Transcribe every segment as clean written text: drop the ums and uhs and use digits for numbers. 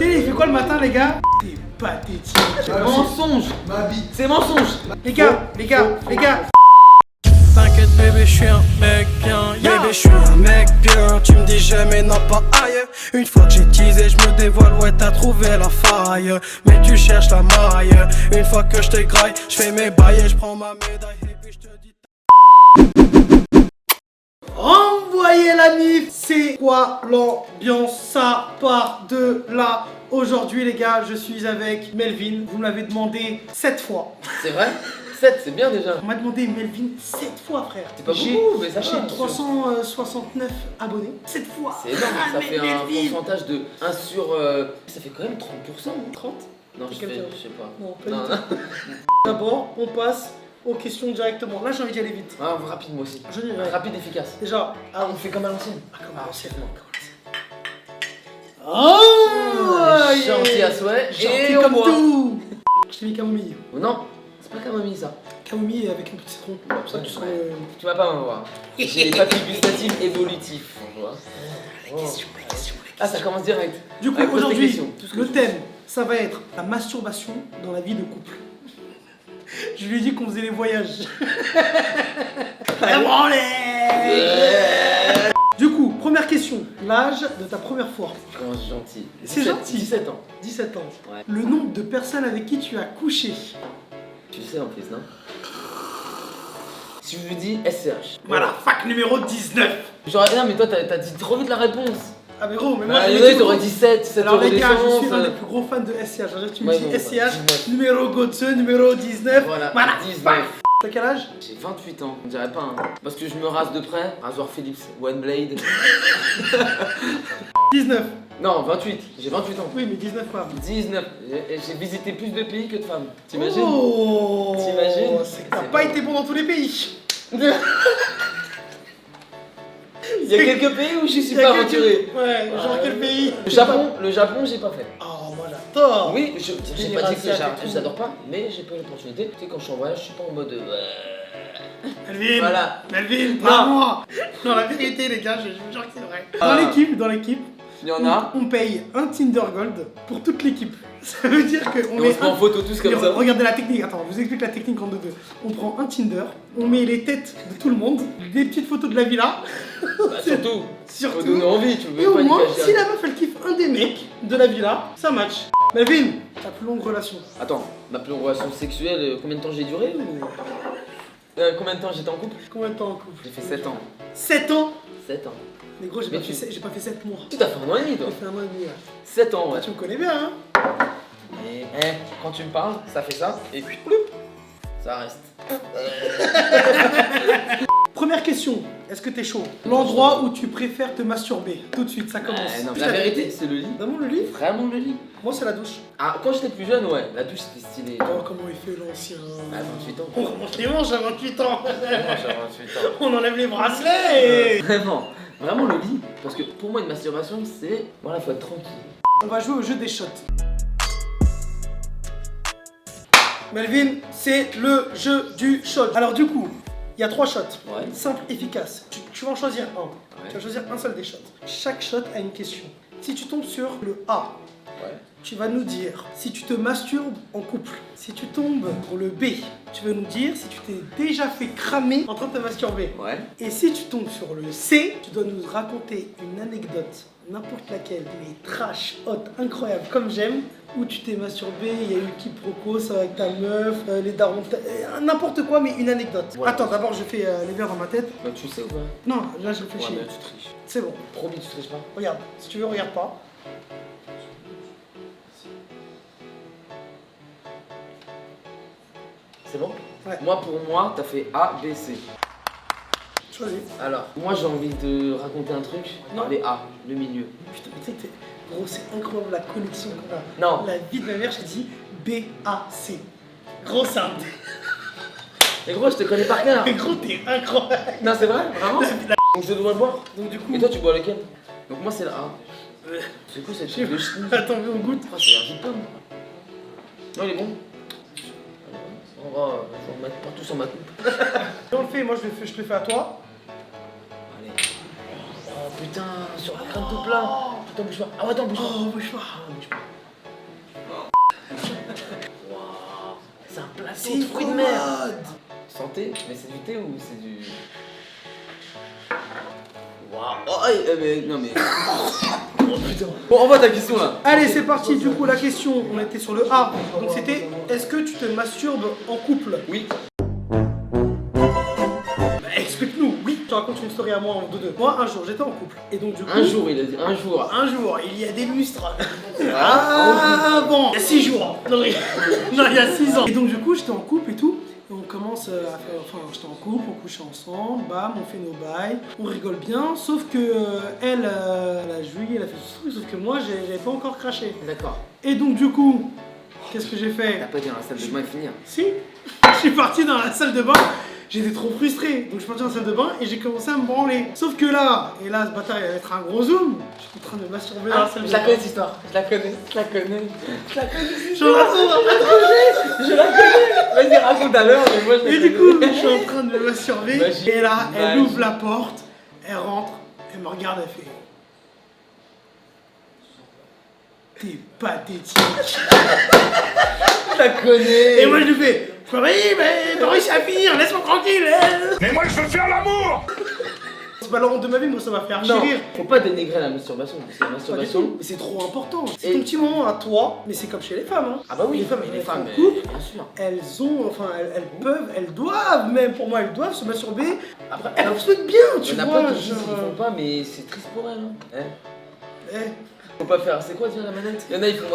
sais, il fait quoi le matin, les gars? C'est pathétique. Mensonge. Ma bite. C'est mensonge. Les gars. T'inquiète bébé, je suis un mec bien. Bébé, je suis un mec bien. Tu me dis jamais non pas ailleurs. Une fois que j'ai teasé, je me dévoile. Ouais, t'as trouvé la faille. Mais tu cherches la maille. Une fois que je te graille, je fais mes bails et je prends ma médaille. Et puis je te dis. Renvoyez la mif. C'est quoi l'ambiance? Ça part de là. Aujourd'hui, les gars, je suis avec Melvin. Vous me l'avez demandé 7 fois. C'est vrai? 7, c'est bien déjà. On m'a demandé Melvin 7 fois, frère. C'est pas J'ai- beaucoup, mais ça J'ai va. 369 abonnés. 7 fois. C'est énorme, Ah, ça mais fait un Melvin. pourcentage de 1 sur... Ça fait quand même 30%, non? 30. Non, je C'est quel sais pas. Non, pas Non, du non. tout. D'abord, on passe aux questions directement. Là, j'ai envie d'y aller vite. Ah, rapide moi aussi. Je dirais. Rapide, efficace. Déjà, Ah, on fait comme à l'ancienne. comme Ah, l'ancienne. excuse-moi. Oh, Gentil à souhait. Gentil Et on comme boit. tout. Je t'ai mis camomille. Oh non, c'est pas camomille ça. Camomille avec un peu de citron. Comme ça, tu sens Ouais. Tu vas pas me voir. J'ai les papilles gustatives évolutifs. On voit. la question. Ah, ça commence direct. Du coup, Allez, pose tes aujourd'hui, questions, tout ce que le tu thème, ça va être la masturbation dans la vie de couple. Je lui ai dit qu'on faisait les voyages. La branlée. Du coup, première question. L'âge de ta première fois. Comment c'est gentil. C'est 17 gentil. 17 ans. 17 ans. Ouais. Le nombre de personnes avec qui tu as couché. Tu sais en plus, non? Si je vous dis SCH. Voilà, fac numéro 19. Genre, non, mais toi, t'as dit trop vite la réponse. Ah mais gros, mais moi Bah, je les l'ai dit, autres, t'aurais gros. dit 7, 7 Alors euros les gars, je d'essence. suis un des plus gros fans de SCH. Alors, tu me Ouais, dis bon, SCH, 19. numéro Gotze, numéro 19. Voilà, Voilà. 19. T'as quel âge? J'ai 28 ans, on dirait pas, hein. Parce que je me rase de près. Rasoir Philips, One Blade. 19. Non, 28, j'ai 28 ans. Oui, mais 19 femmes. 19, j'ai visité plus de pays que de femmes. T'imagines? Oh, T'imagines? c'est que t'as C'est pas bon. été bon dans tous les pays. Il y a quelques pays où je suis Il y a pas quelques- aventuré. Ouais, genre quel pays? Le Japon, j'ai pas fait. Oh, moi j'adore. Oui, j'ai Pays pas dit que asiatique et tout. j'adore pas, mais j'ai pas eu l'opportunité. Tu sais, quand je suis en voyage, je suis pas en mode. Melvin, Voilà. Melvin, Non. pas moi. Non, la vérité, les gars, je vous jure que c'est vrai. Ah. Dans l'équipe, Il y en a. on paye un Tinder Gold pour toute l'équipe. Ça veut dire qu'on Et on met se prend en photo tous comme ça. Regardez la technique, attends, je vous explique la technique en deux. On prend un Tinder, on met les têtes de tout le monde, des petites photos de la villa. Bah, surtout. Surtout. Faut donner envie, tu Et veux au pas moins, lui cacher. si la meuf elle kiffe un des mecs de la villa, ça match. Melvin, ta plus longue relation. Attends, ma plus longue relation sexuelle, combien de temps j'ai duré ou. Combien de temps j'étais en couple? Combien de temps en couple? J'ai fait 7 ans. 7 ans. 7 ans. Mais gros, j'ai Mais pas, tu- fait 7 mois. Tu t'as fait un an et demi toi? J'ai fait un mois et demi, ouais. 7 ans, Ah, ouais. tu me connais bien, hein. Et quand tu me parles, ça fait ça, et puis ploup, ça reste. Première question, est-ce que t'es chaud? L'endroit où tu préfères te masturber. Tout de suite, ça commence. Non, Putain, la vérité, c'est le lit. Vraiment le lit? Vraiment le lit. Moi, c'est la douche. Ah, quand j'étais plus jeune, ouais, la douche c'était stylé. Oh, comment il fait l'ancien. À 28 ans. On remonte les manches à 28 ans. Vraiment, j'ai 28 ans. On enlève les bracelets. Vraiment le lit. Parce que pour moi, une masturbation, c'est. Voilà, faut être tranquille. On va jouer au jeu des shots. Melvin, c'est le jeu du shot. Alors du coup, il y a 3 shots. Ouais. Simple, efficace. Tu vas en choisir un. Ouais. Tu vas choisir un seul des shots. Chaque shot a une question. Si tu tombes sur le A, Ouais. tu vas nous dire si tu te masturbes en couple. Si tu tombes sur le B, tu vas nous dire si tu t'es déjà fait cramer en train de te masturber. Ouais. Et si tu tombes sur le C, tu dois nous raconter une anecdote, n'importe laquelle, mais trash, hot, incroyable, comme j'aime, où tu t'es masturbé, il y a eu quiproquo, ça avec ta meuf, les darons, n'importe quoi, mais une anecdote. Voilà. Attends, d'abord je fais les verres dans ma tête. Bah, tu sais ou pas? Non, là je Ouais, réfléchis. mais tu triches. C'est bon, Promis, tu triches pas. regarde. Si tu veux, regarde pas. C'est bon? Ouais. Moi, pour moi, t'as fait A, B, C. Choisis. Alors, moi j'ai envie de raconter un truc. Non. Les A, le milieu. Putain, mais tu sais que gros, c'est incroyable la connexion qu'on a. Non. La vie de ma mère, j'ai dit B-A-C. Gros, c'est un. Mais gros, je te connais par cœur. Mais gros, t'es incroyable. Non, c'est vrai? Vraiment? Donc je dois le boire. Donc du coup, Et toi, tu bois lequel? Donc moi, c'est la A. C'est quoi cette je sais truc de ch'ti? attends, on goûte. Ah, c'est un jus de pomme. Non, il est bon. On va en mettre partout sur ma coupe. On le fait, moi je te le fais à toi. Allez. Oh putain, sur la crème tout plat. Attends, bouge pas. Ah, attends, bouge pas. Oh, bouge pas. Ah, bouge pas. C'est de fruits de mer. Santé, mais c'est du thé ou c'est du... Waouh. Oh, mais non mais... Oh putain. Bon, envoie ta question là. Allez, c'est parti. Du coup, la question, on était sur le A. Donc c'était, est-ce que tu te masturbes en couple? Oui. Explique-nous. Oui. Je te raconte une story à moi en deux. Moi, un jour, j'étais en couple. Et donc du coup... Un jour, il a dit un jour. Un jour, il y a des lustres. Ah bon, il y a 6 jours. Non, non, il y a 6 ans. Et donc du coup, j'étais en couple et tout. Et on commence à faire, enfin, j'étais en couple, on couche ensemble, bam, on fait nos bails, on rigole bien. Sauf que elle a joui, elle a fait ce truc, sauf que moi, j'avais pas encore craché. D'accord. Et donc du coup, qu'est-ce que j'ai fait? T'as pas été dans la salle de bain et finir. Si, je suis parti dans la salle de bain. J'étais trop frustré, donc je suis parti dans la salle de bain et j'ai commencé à me branler. Sauf que là, et là ce bâtard il va être un gros zoom, je suis en train de masturber dans la salle de bain. Je la connais cette histoire, je la connais. Je la connais. Vas-y, raconte à l'heure, mais moi je la Et connais. du coup, je suis en train de me masturber Magie. et là, elle Magie. ouvre la porte, elle rentre, elle me regarde, elle fait... T'es pathétique. Je la connais. Et moi je lui fais... Oui, mais t'as réussi à finir, laisse-moi tranquille. Mais moi je veux faire l'amour. C'est pas la honte de ma vie, moi ça m'a fait archi Non, rire. faut pas dénigrer la masturbation, parce que la Pas du masturbation... tout, mais c'est trop important. C'est Et- ton petit moment à toi, mais c'est comme chez les femmes. Hein. Ah bah oui, les femmes, les femmes, en couple, bien sûr. elles ont, enfin, elles peuvent, elles doivent, même pour moi, elles doivent se masturber. Après, Elles se bien, tu il y en a vois. pas qui disent genre, qu'ils font pas, mais c'est triste pour elles. Hein. eh, Faut pas faire, c'est quoi déjà la manette? Il y en a, ils font...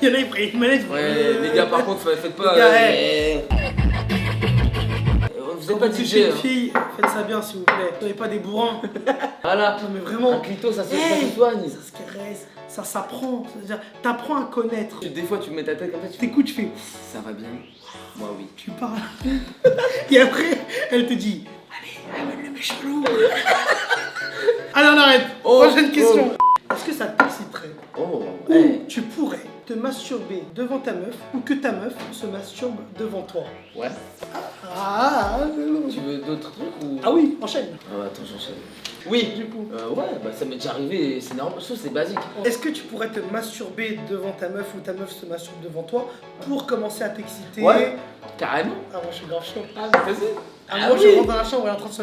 il y en a, ils prennent une manette. Ouais, les gars, par contre, faites pas... Les gars, Vous êtes pas Quand vous touchés, touchez une hein. fille, faites ça bien s'il vous plaît. Soyez pas des bourrins. Voilà. Non mais Un vraiment, clito, ça se Hey. soigne. ça se caresse, ça s'apprend. C'est-à-dire, t'apprends à connaître. Des fois, tu mets ta tête comme ça, tu fais... T'écoutes, tu fais, Ça va bien? Moi, oui. tu parles. Et après, elle te dit, allez, amène le méchelou. Allez, on arrête. Oh, Prochaine question. Est-ce que ça t'exciterait Oh, ou hey. tu pourrais te masturber devant ta meuf ou que ta meuf se masturbe devant toi? Ouais. Tu veux d'autres trucs ou... Ah oui, enchaîne. Ah bah attends, j'enchaîne. Oui, Du coup. ouais, bah ça m'est déjà arrivé, c'est normal, je trouve que c'est basique. Est-ce que tu pourrais te masturber devant ta meuf ou ta meuf se masturbe devant toi pour commencer à t'exciter? Ouais. Carrément. Ah moi je suis grave chaud. Vas-y. Ah, Ah moi oui. je rentre dans la chambre, elle est en train de se...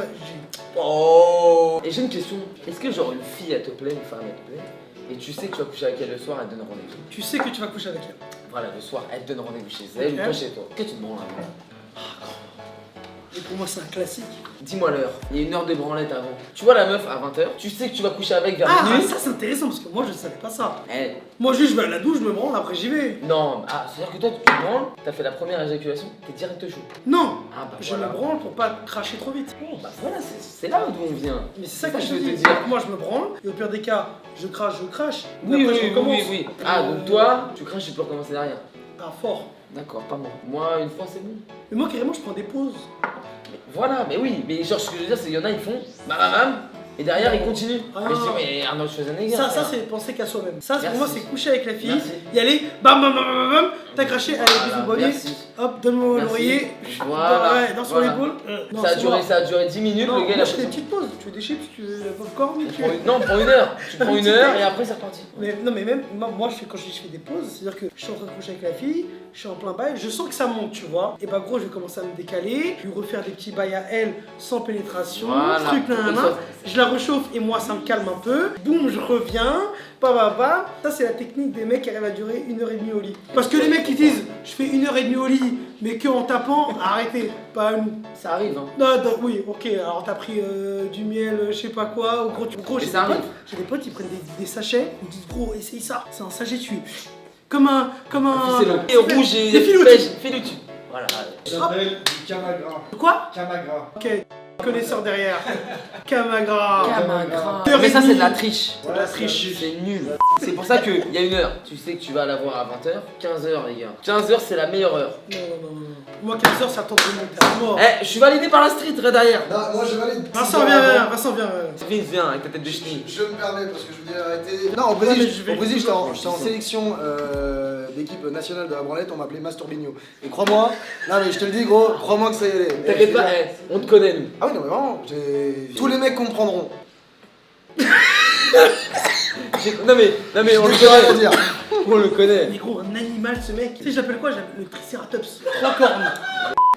Oh. Et j'ai une question, est-ce que genre une fille elle te plaît, une femme elle te plaît, et tu sais que tu vas coucher avec elle le soir, elle te donne rendez-vous. Tu sais que tu vas coucher avec elle. Voilà, le soir, elle te donne rendez-vous chez elle Ok. ou toi chez toi. Qu'est-ce que tu te branles avant? Et pour moi c'est un classique. Dis-moi l'heure, il y a une heure de branlette avant. Tu vois la meuf à 20h, tu sais que tu vas coucher avec vers Ah minuit. ça c'est intéressant parce que moi je savais pas ça. Eh, Moi juste je vais à la douche, je me branle, après j'y vais. non, ah, c'est-à-dire que toi tu te branles, t'as fait la première éjaculation, t'es direct chaud. Non, Ah bah je voilà. me branle pour pas cracher trop vite. Bon, bah voilà, c'est là d'où on vient. Mais c'est ça que je veux te te dis. dire. Moi je me branle et au pire des cas, je crache. Mais Oui, après, oui, je oui, recommence. oui, oui. Ah, donc toi, tu craches, tu peux recommencer derrière. Ah fort. D'accord, pas moi. Moi, une fois, c'est bon. Mais moi carrément je prends des pauses. Mais voilà, mais oui, mais genre, ce que je veux dire, c'est qu'il y en a, ils font bam, bam, bam, et derrière, ils continuent. Ah. Mais je dis, mais Arnold Schwarzenegger. Ça frère. c'est penser qu'à soi-même. Ça pour Merci. moi c'est coucher avec la fille, Merci. y aller, bam bam bam bam bam, t'as craché, allez Voilà, bisous bonnet, merci. hop donne-moi Merci. l'oreiller, Voilà, ouais, dans son voilà. épaule. Non, Ça a c'est duré, moi. ça a duré 10 minutes, Non, le gars, il moi a je fais pris des petites pauses, tu veux des chips, tu veux le popcorn, tu veux... Non, prends une heure. Tu prends une heure et après, c'est reparti. Mais non mais même moi je fais, quand je fais des pauses, c'est-à-dire que je suis en train de coucher avec la fille, je suis en plein bail, je sens que ça monte, tu vois. Et bah gros je vais commencer à me décaler, lui refaire des petits bails à elle sans pénétration, Voilà. truc nanana. Je la réchauffe et moi ça me calme un peu. Boum, je reviens, bah. Ça c'est la technique des mecs qui arrivent à durer 1h30 au lit. Parce que les mecs qui disent je fais 1h30 au lit mais que en tapant, arrêtez, pas une... Ça arrive, hein. Non, oui, ok, alors t'as pris du miel, je sais pas quoi, gros, Mais j'ai ça arrive. j'ai des potes, ils prennent des sachets, ils me disent gros, essaye ça, c'est un sachet tué. Comme un... C'est long. Et rouge et Des fils pêche, fais-le dessus. Voilà. Ça s'appelle du Camagra. Quoi? Camagra. Ok, connaisseur derrière. Camagra. Camagra. Heure Mais et ça, c'est demie. de la triche. C'est de la triche. C'est nul. C'est pour ça qu'il y a une heure. Tu sais que tu vas la voir à 20h, 15h, les gars. 15h, c'est la meilleure heure. Non. Moi, 15h, ça tente de monter à mort. Eh, je suis validé par la street, là, derrière. Non, moi je valide. Vincent, viens. Vince, viens avec ta tête de chenille. Je me permets parce que je vous dis la vérité. Non, au Ouais, Brésil, mais je vais- au Brésil, j'étais en sélection d'équipe nationale de la branlette, on m'appelait Masturbinho. Et crois-moi, non mais je te le dis gros, crois-moi que ça y allait. T'inquiète pas, on te connaît, nous. Ah oui, non mais vraiment, tous les mecs comprendront. Non mais, on le Je peux rien connaît. dire. On le connaît. Mais gros, un animal ce mec. Tu sais, j'appelle quoi? J'appelle le Triceratops. 3 cornes.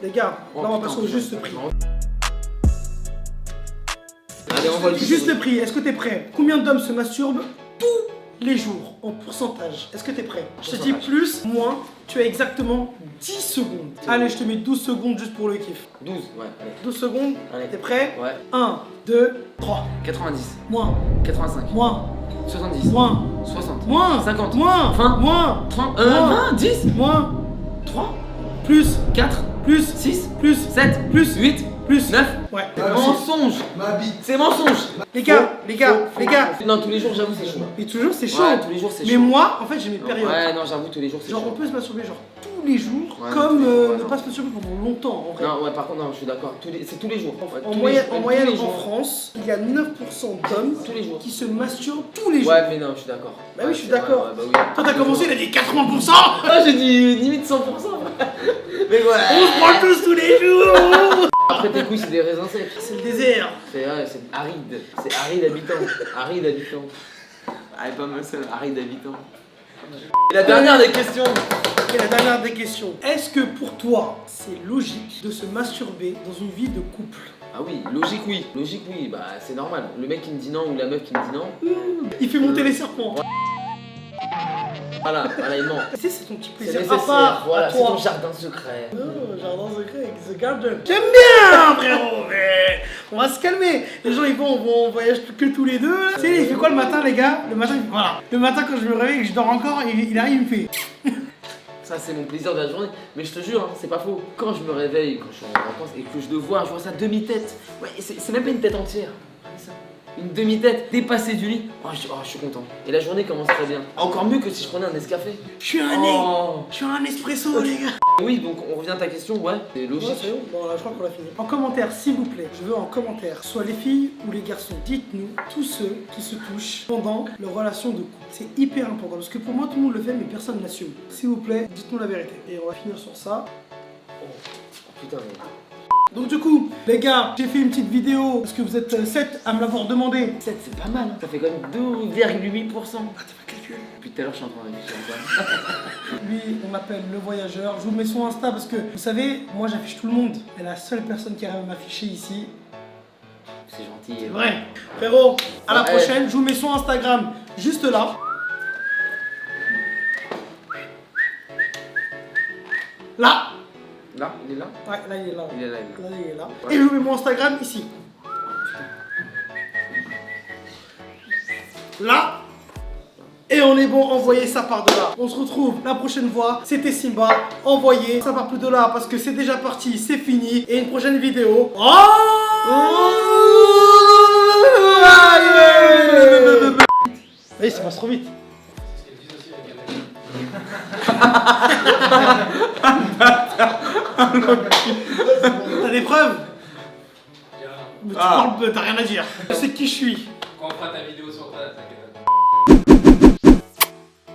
Les gars, là on va passer au juste prix. Allez, on va le Juste prix, est-ce que t'es prêt? Combien d'hommes se masturbent tous les jours en pourcentage? Est-ce que t'es prêt? Je te dis plus, moins, tu as exactement 10 secondes. Allez, je te mets 12 secondes juste pour le kiff. 12, ouais, allez. 12 secondes, Allez. t'es prêt? Ouais. 1, 2, 3. 90, Moins, 85, moins, 70, moins, 60, moins, 50, moins, 20, moins, 30, moins, 20, 10, moins, 3, plus, 4, plus, 6, plus, 7, plus, 8, plus. 9. Ouais. Mensonge. Ma bite. C'est mensonge. Les gars, les gars, les gars. Non, tous les jours, j'avoue, c'est chaud. Mais toujours c'est chaud. Ouais, tous les jours, c'est chaud. Mais moi, en fait, j'ai mes périodes. Ouais, non, j'avoue, tous les jours, c'est Genre, on chaud. peut se masturber genre tous les jours, Ouais, comme ouais, ne non. pas se masturber pendant longtemps en vrai. Non, ouais, par contre, non, je suis d'accord. C'est tous les jours. Ouais, En tous moyenne, les- en, moyenne tous les en jours. France, il y a 9% d'hommes Tous les jours. qui se masturbent tous les jours. Ouais, mais non, je suis d'accord. Bah oui, je suis c'est d'accord. vrai, ouais, bah oui. Toi, t'as commencé, il a dit 80%. Ah, j'ai dit limite 100%. Mais On ouais. se prend tous tous les jours. Après, tes couilles, c'est des raisins secs. C'est le désert. C'est aride. C'est aride habitant. Aride habitant. Ah, pas mal ça, aride habitant. Et la dernière des questions. Et la dernière des questions. Est-ce que pour toi, c'est logique de se masturber dans une vie de couple? Ah oui, logique oui. Logique oui, bah c'est normal. Le mec qui me dit non ou la meuf qui me dit non. Il fait monter les serpents. Voilà, il ment. Tu sais, c'est ton petit C'est plaisir à nécessaire. part, Voilà, à c'est toi. ton jardin secret. Oh, jardin secret avec The Garden. J'aime bien, frérot, mais on va se calmer. Les gens, ils vont en voyage que tous les deux. Tu sais, il fait quoi le matin, les gars? Le matin, voilà. Le matin, quand je me réveille et que je dors encore, il arrive, il me fait. Ça, c'est mon plaisir de la journée. Mais je te jure, hein, c'est pas faux. Quand je me réveille, quand je suis en vacances et que je le vois, je vois sa demi-tête. Ouais, c'est même pas une tête entière. C'est ça. Une demi-tête dépassée du lit. Oh, je suis content. Et la journée commence très bien. Encore mieux que si je prenais un Nescafé. Je suis un Oh. Je suis un espresso, les gars. Oui, donc on revient à ta question, ouais, c'est logique. Ouais, c'est bon. Bon, là, je crois qu'on l'a fini. En commentaire, s'il vous plaît, je veux en commentaire, soit les filles ou les garçons, dites-nous tous ceux qui se touchent pendant leur relation de couple. C'est hyper important parce que pour moi, tout le monde le fait, mais personne n'assume. S'il vous plaît, dites-nous la vérité. Et on va finir sur ça. Oh, putain, mais... Donc du coup, les gars, j'ai fait une petite vidéo parce que vous êtes 7 à me l'avoir demandé. 7, c'est pas mal, hein. Ça fait quand même 2,8%. Ah, t'as pas calculé. Depuis tout à l'heure, je suis en train de réfléchir à ça. Lui, on l'appelle le voyageur. Je vous mets son Insta parce que, vous savez, moi j'affiche tout le monde. Et la seule personne qui arrive à m'afficher ici, C'est gentil. c'est vrai. Frérot, à la Ouais. prochaine. Je vous mets son Instagram juste là. Là. Là, il est là. Ouais, là il est là. Il est là, il est là. Là, il est là. Ouais. Et je vous mets mon Instagram ici. Là. Et on est bon, envoyez ça par de là. On se retrouve la prochaine fois. C'était Simba. Envoyez ça part plus de là parce que c'est déjà parti, c'est fini. Et une prochaine vidéo. Oui, ça passe trop vite. T'as des preuves? Mais tu parles, t'as rien à dire. Je sais qui je suis. Quand on fera ta vidéo sur toi, t'inquiète pas.